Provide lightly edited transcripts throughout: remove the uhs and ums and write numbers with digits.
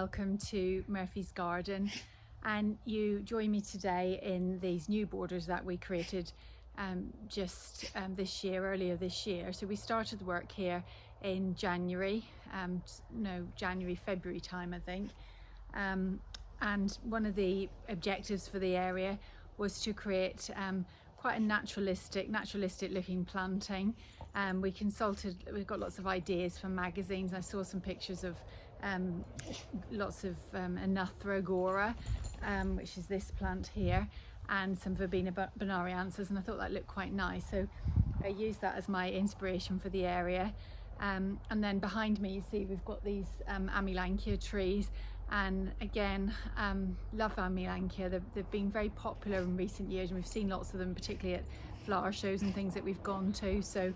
welcome to Murphy's Garden, and you join me today in these new borders that we created earlier this year. So we started the work here in January, February time I think, and one of the objectives for the area was to create quite a naturalistic looking planting. We've got lots of ideas from magazines. I saw some pictures of lots of Anathra, which is this plant here, and some Verbena bonariensis, and I thought that looked quite nice, so I used that as my inspiration for the area. And then behind me you see we've got these Amilankia trees, and again, love Amilankia. They've been very popular in recent years, and we've seen lots of them, particularly at flower shows and things that we've gone to, so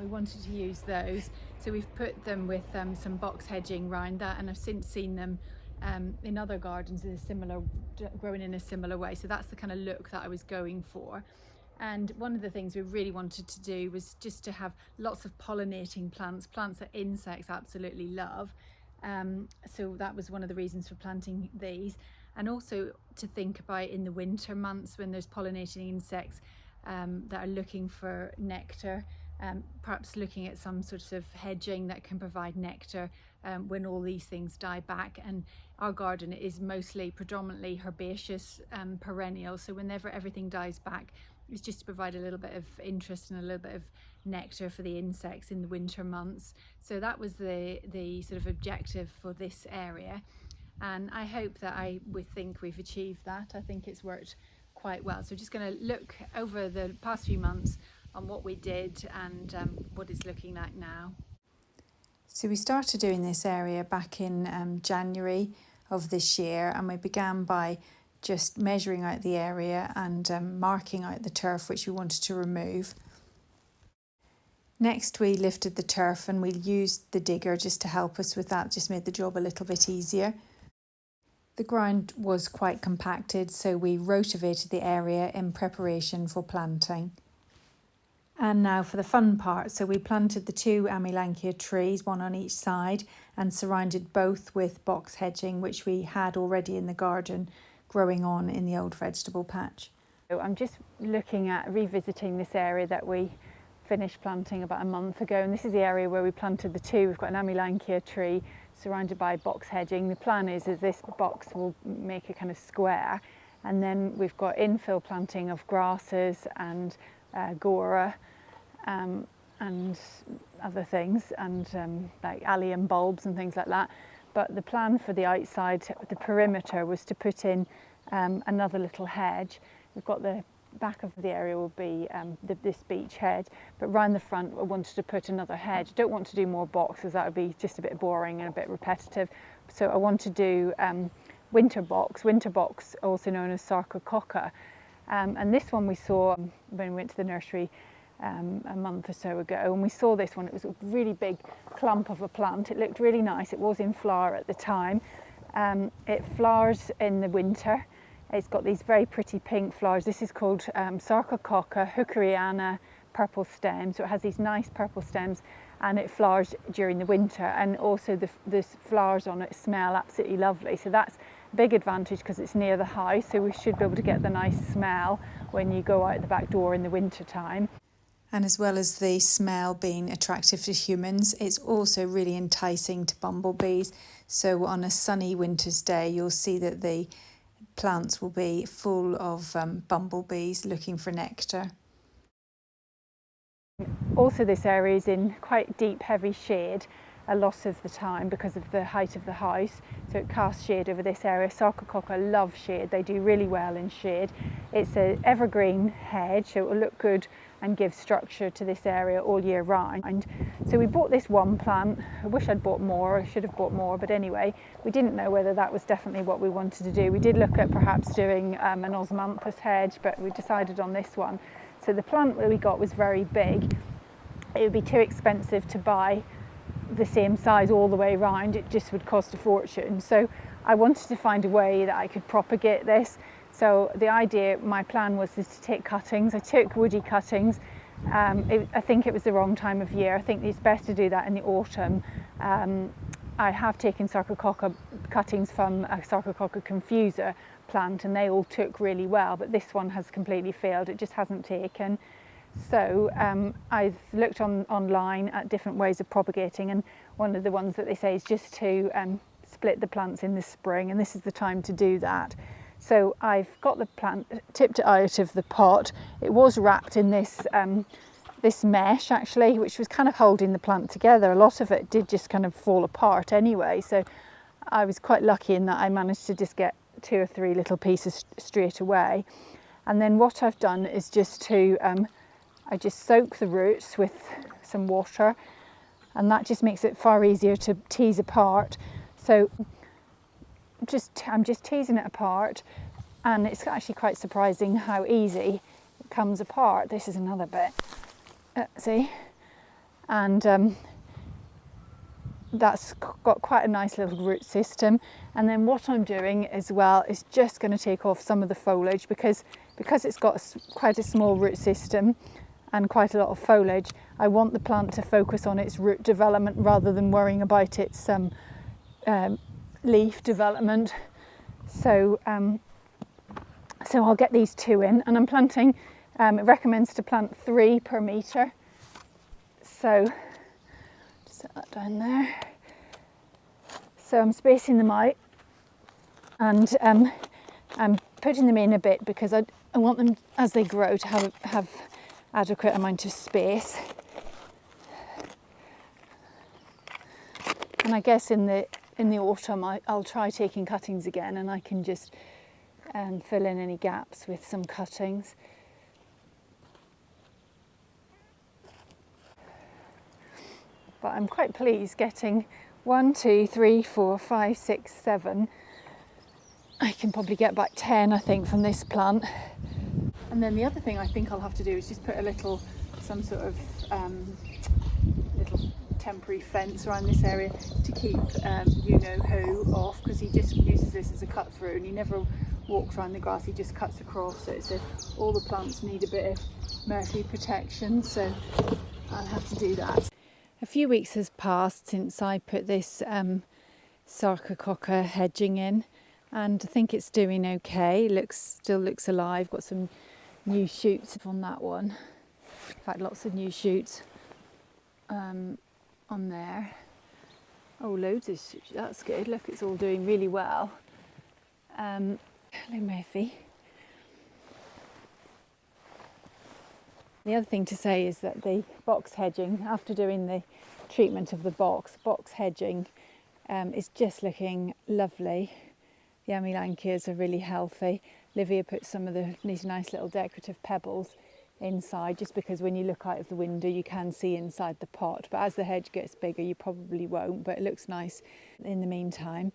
we wanted to use those. So we've put them with some box hedging around that, and I've since seen them in other gardens growing in a similar way. So that's the kind of look that I was going for. And one of the things we really wanted to do was just to have lots of pollinating plants that insects absolutely love. So that was one of the reasons for planting these, and also to think about in the winter months when there's pollinating insects that are looking for nectar. Perhaps looking at some sort of hedging that can provide nectar when all these things die back. And our garden is predominantly herbaceous perennial, so whenever everything dies back, it's just to provide a little bit of interest and a little bit of nectar for the insects in the winter months. So that was the sort of objective for this area, and I hope that think we've achieved that. I think it's worked quite well. So just going to look over the past few months on what we did and what it's looking like now. So we started doing this area back in January of this year, and we began by just measuring out the area and marking out the turf which we wanted to remove. Next we lifted the turf, and we used the digger just to help us with that, just made the job a little bit easier. The ground was quite compacted, so we rotivated the area in preparation for planting. And now for the fun part. So we planted the two Amilankia trees, one on each side, and surrounded both with box hedging, which we had already in the garden growing on in the old vegetable patch. So I'm just looking at revisiting this area that we finished planting about a month ago, and this is the area where we planted the two. We've got an Amilankia tree surrounded by box hedging. The plan is this box will make a kind of square, and then we've got infill planting of grasses and Gora and other things, and like allium bulbs and things like that. But the plan for the outside, the perimeter, was to put in another little hedge. We've got the back of the area will be this beech hedge, but round the front I wanted to put another hedge. Don't want to do more boxes, that would be just a bit boring and a bit repetitive. So I want to do winter box, also known as Sarcococca. And this one we saw when we went to the nursery a month or so ago, and we saw this one. It was a really big clump of a plant. It looked really nice. It was in flower at the time. It flowers in the winter. It's got these very pretty pink flowers. This is called Sarcococca hookeriana purple stem. So it has these nice purple stems, and it flowers during the winter, and also the flowers on it smell absolutely lovely. So that's a big advantage because it's near the house, so we should be able to get the nice smell when you go out the back door in the winter time. And as well as the smell being attractive to humans, it's also really enticing to bumblebees. So on a sunny winter's day, you'll see that the plants will be full of bumblebees looking for nectar. Also, this area is in quite deep, heavy shade a lot of the time because of the height of the house, so it casts shade over this area. Sarcococca love shade, they do really well in shade. It's an evergreen hedge, so it will look good and give structure to this area all year round. And so we bought this one plant. I wish I'd bought more, I should have bought more, but anyway, we didn't know whether that was definitely what we wanted to do. We did look at perhaps doing an osmanthus hedge, but we decided on this one. So the plant that we got was very big. It would be too expensive to buy the same size all the way around. It just would cost a fortune. So I wanted to find a way that I could propagate this. So my plan was to take cuttings. I took woody cuttings. I think it was the wrong time of year. I think it's best to do that in the autumn I have taken Sarcococca cuttings from a Sarcococca confuser plant, and they all took really well, but this one has completely failed. It just hasn't taken. So I've looked online at different ways of propagating, and one of the ones that they say is just to split the plants in the spring, and this is the time to do that. So I've got the plant, tipped it out of the pot. It was wrapped in this this mesh actually, which was kind of holding the plant together. A lot of it did just kind of fall apart anyway, so I was quite lucky in that I managed to just get 2 or 3 little pieces straight away. And then what I've done is just to I just soak the roots with some water, and that just makes it far easier to tease apart. So I'm just teasing it apart, and it's actually quite surprising how easy it comes apart. This is another bit. See, and that's got quite a nice little root system. And then what I'm doing as well is just going to take off some of the foliage, because it's got quite a small root system and quite a lot of foliage. I want the plant to focus on its root development rather than worrying about its leaf development. So so I'll get these 2 in, and I'm planting. It recommends to plant 3 per metre. So just set that down there. So I'm spacing them out, and I'm putting them in a bit because I want them, as they grow, to have adequate amount of space. And I guess in the autumn I'll try taking cuttings again, and I can just fill in any gaps with some cuttings. But I'm quite pleased getting 1, 2, 3, 4, 5, 6, 7. I can probably get back 10, I think, from this plant. And then the other thing I think I'll have to do is just put some sort of little temporary fence around this area to keep you-know-who off, because he just uses this as a cut through, and he never walks around the grass, he just cuts across it. So all the plants need a bit of Murphy protection, so I'll have to do that. A few weeks has passed since I put this Sarcococca hedging in, and I think it's doing okay. Still looks alive. Got some new shoots on that one. In fact, lots of new shoots on there. Oh, loads of shoots. That's good. Look, it's all doing really well. Hello, Murphy. The other thing to say is that the box hedging, after doing the treatment of the box hedging, is just looking lovely. The Amilanchias are really healthy. Livia put some of these nice little decorative pebbles inside, just because when you look out of the window you can see inside the pot, but as the hedge gets bigger you probably won't, but it looks nice in the meantime.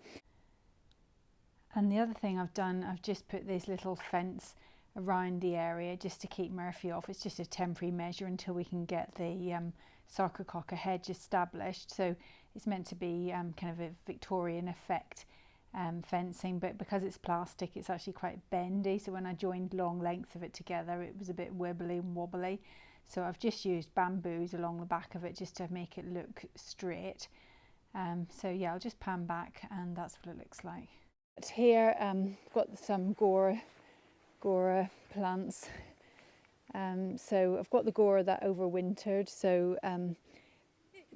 And the other thing I've done, I've just put this little fence around the area just to keep Murphy off. It's just a temporary measure until we can get the Sarcococca hedge established. So it's meant to be kind of a Victorian effect fencing, but because it's plastic it's actually quite bendy, so when I joined long lengths of it together it was a bit wibbly and wobbly. So I've just used bamboos along the back of it just to make it look straight. So yeah, I'll just pan back and that's what it looks like. But here I've got some Gora plants. So I've got the Gora that overwintered, so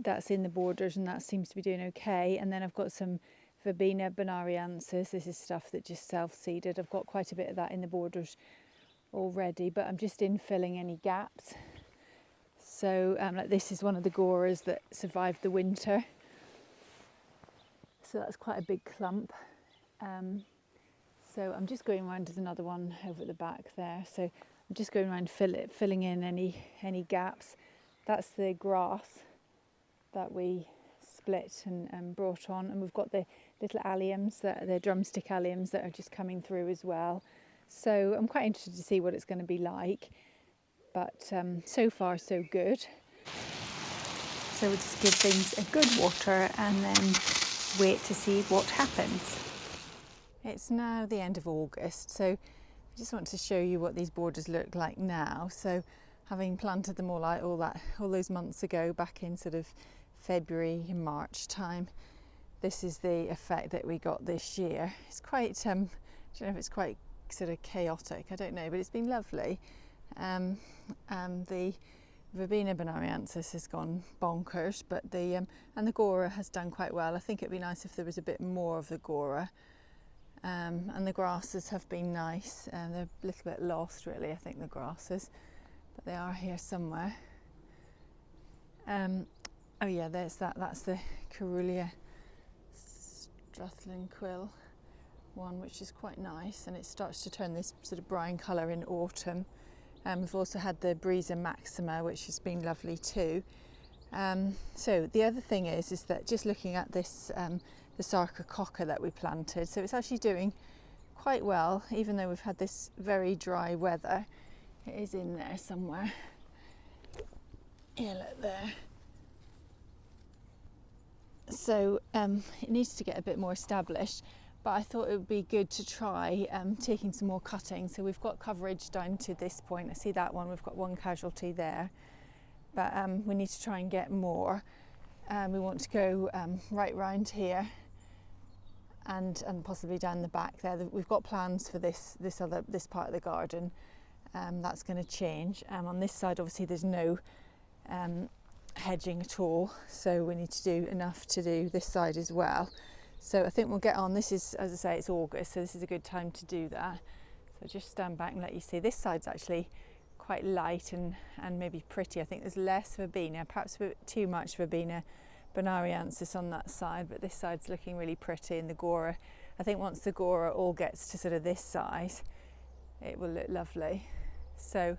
that's in the borders and that seems to be doing okay. And then I've got some Verbena bonariensis. This is stuff that just self-seeded. I've got quite a bit of that in the borders already, but I'm just infilling any gaps. So like this is one of the Goras that survived the winter. So that's quite a big clump. So I'm just going around, there's another one over at the back there. So I'm just going around filling in any gaps. That's the grass that we split and brought on, and we've got the little alliums, the drumstick alliums that are just coming through as well. So I'm quite interested to see what it's going to be like, but so far so good. So we'll just give things a good water and then wait to see what happens. It's now the end of August, so I just want to show you what these borders look like now. So having planted them all out all those months ago, back in sort of February and March time, this is the effect that we got this year. It's quite, I don't know if it's quite sort of chaotic, I don't know, but it's been lovely. The Verbena bonariensis has gone bonkers, but and the Gora has done quite well. I think it'd be nice if there was a bit more of the Gora. And the grasses have been nice. They're a little bit lost, really, I think, the grasses, but they are here somewhere. Oh yeah, there's that. That's the Caerulea Strathland quill one, which is quite nice, and it starts to turn this sort of brown colour in autumn. We've also had the Brisa maxima, which has been lovely too. So the other thing is that just looking at this, the Sarcococca that we planted, so it's actually doing quite well, even though we've had this very dry weather. It is in there somewhere. Yeah, look there. So it needs to get a bit more established, but I thought it would be good to try taking some more cuttings. So we've got coverage down to this point. I see that one, we've got one casualty there, but we need to try and get more. We want to go right round here and possibly down the back there. We've got plans for this part of the garden. That's going to change. On this side, obviously, there's no hedging at all, so we need to do enough to do this side as well. So I think we'll get on. This is, as I say, it's August, so this is a good time to do that. So just stand back and let you see. This side's actually quite light and maybe pretty. I think there's less verbena, perhaps a bit too much verbena bonariensis on that side, but this side's looking really pretty. And the Gora, I think once the Gora all gets to sort of this size, it will look lovely. So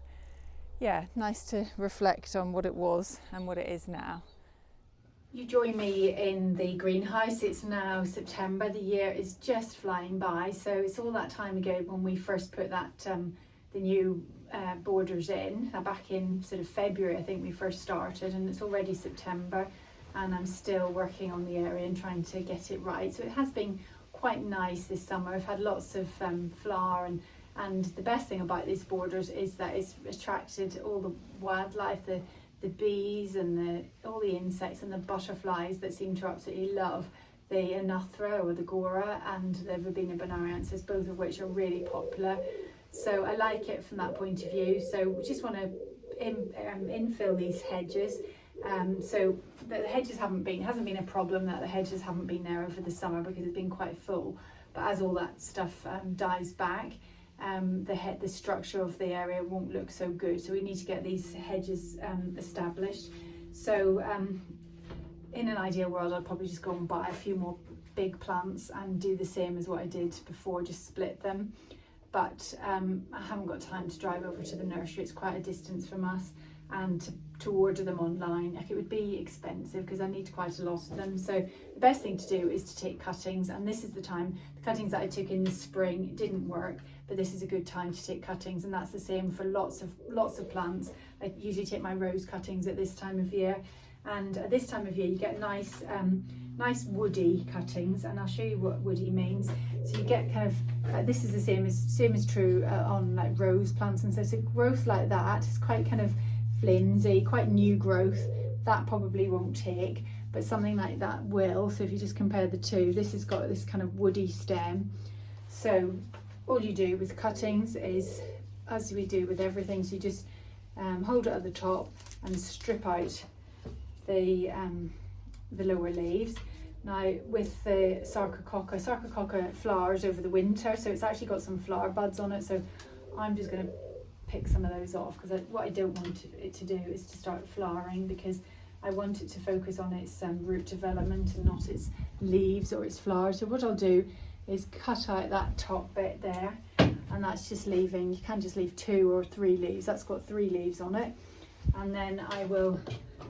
yeah, nice to reflect on what it was and what it is now. You join me in the greenhouse. It's now September. The year is just flying by. So it's all that time ago when we first put that the new borders in. Back in sort of February, I think we first started, and it's already September, and I'm still working on the area and trying to get it right. So it has been quite nice this summer. I've had lots of flower, and the best thing about these borders is that it's attracted all the wildlife, the bees and all the insects and the butterflies that seem to absolutely love the Anathra or the Gora and the Verbena bonariensis, both of which are really popular. So I like it from that point of view. So we just want to infill these hedges. So the hedges hasn't been a problem that the hedges haven't been there over the summer because it's been quite full. But as all that stuff dies back, the structure of the area won't look so good. So we need to get these hedges established. So in an ideal world, I'd probably just go and buy a few more big plants and do the same as what I did before, just split them. But I haven't got time to drive over to the nursery. It's quite a distance from us, and to order them online, like, it would be expensive because I need quite a lot of them. So the best thing to do is to take cuttings, and this is the time. The cuttings that I took in the spring didn't work, but this is a good time to take cuttings, and that's the same for lots of plants. I usually take my rose cuttings at this time of year, and at this time of year you get nice woody cuttings, and I'll show you what woody means. So you get kind of this is the same as true on like rose plants, and so it's a growth like that. It's quite kind of flimsy, quite new growth. That probably won't take, but something like that will. So if you just compare the two, this has got this kind of woody stem. So all you do with cuttings is, as we do with everything, so you just hold it at the top and strip out the lower leaves. Now with the Sarcococca flowers over the winter, so it's actually got some flower buds on it, so I'm just going to pick some of those off, because what I don't want it to do is to start flowering, because I want it to focus on its root development and not its leaves or its flowers. So what I'll do is cut out that top bit there, and that's just leaving, you can just leave 2 or 3 leaves. That's got 3 leaves on it, and then I will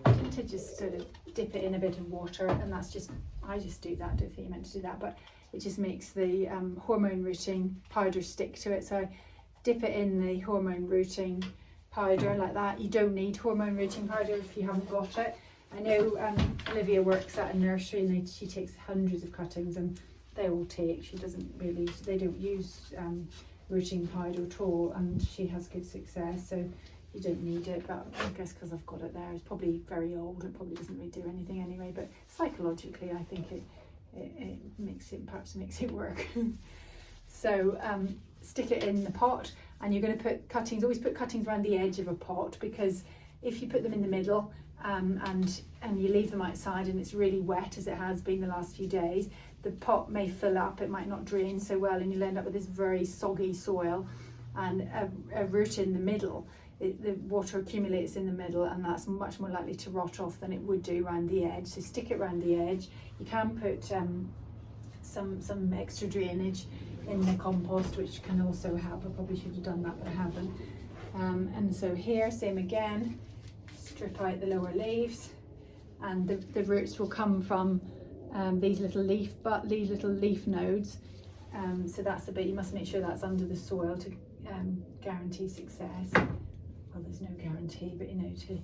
tend to just sort of dip it in a bit of water, and that's just, I just do that. I don't think you're meant to do that, but it just makes the hormone rooting powder stick to it. So I dip it in the hormone rooting powder like that. You don't need hormone rooting powder if you haven't got it. I know Olivia works at a nursery, and she takes hundreds of cuttings, and they all take. They don't use rooting powder at all, and she has good success. So you don't need it, but I guess because I've got it there, it's probably very old. It probably doesn't really do anything anyway. But psychologically, I think it perhaps makes it work. So stick it in the pot, and you're going to put cuttings, always put cuttings around the edge of a pot, because if you put them in the middle and you leave them outside and it's really wet, as it has been the last few days, the pot may fill up, it might not drain so well, and you'll end up with this very soggy soil. And a root in the middle, the water accumulates in the middle, and that's much more likely to rot off than it would do around the edge. So stick it around the edge. You can put some extra drainage in the compost, which can also help. I probably should have done that, but I haven't. And so here, same again, strip out the lower leaves, and the roots will come from these little leaf nodes. So that's the bit, you must make sure that's under the soil to guarantee success. Well, there's no guarantee, but to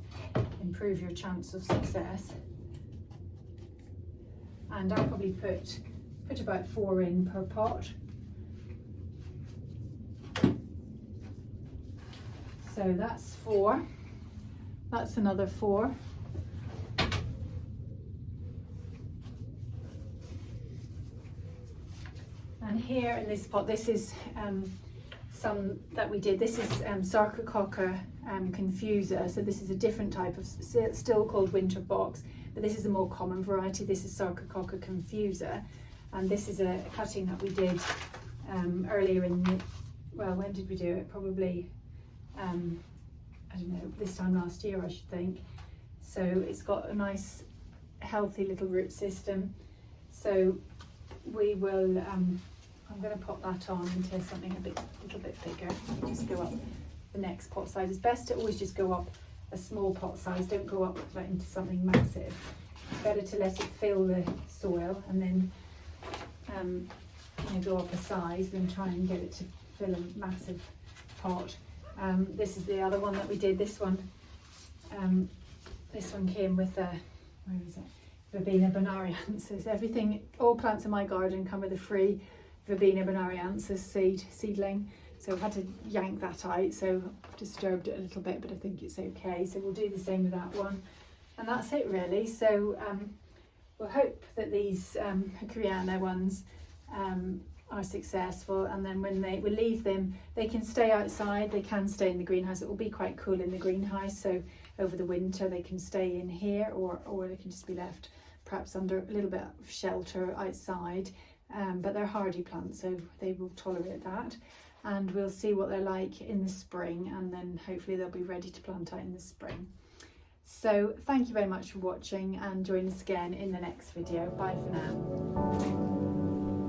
improve your chance of success. And I'll probably put about 4 in per pot. So that's 4. That's another 4. And here in this pot, this is some that we did. This is Sarcococca confusa. So this is a different type of, still called winter box, but this is a more common variety. This is Sarcococca confusa, and this is a cutting that we did earlier in the, well, when did we do it? Probably, I don't know, this time last year, I should think. So it's got a nice, healthy little root system. So we will, I'm going to pop that on into something a little bit bigger. Just go up the next pot size. It's best to always just go up a small pot size. Don't go up into something massive. Better to let it fill the soil and then go up a size than try and get it to fill a massive pot. This is the other one that we did. This one came with a, where is it? Verbena bonariensis. Everything, all plants in my garden come with a free Verbena bonariensis seedling. So I've had to yank that out, so I've disturbed it a little bit, but I think it's okay. So we'll do the same with that one. And that's it really. So we'll hope that these Hikoriana ones are successful, and then when we leave them, they can stay outside, they can stay in the greenhouse. It will be quite cool in the greenhouse, so over the winter they can stay in here, or they can just be left perhaps under a little bit of shelter outside. But they're hardy plants, so they will tolerate that. And we'll see what they're like in the spring, and then hopefully they'll be ready to plant out in the spring. So thank you very much for watching, and join us again in the next video. Bye for now.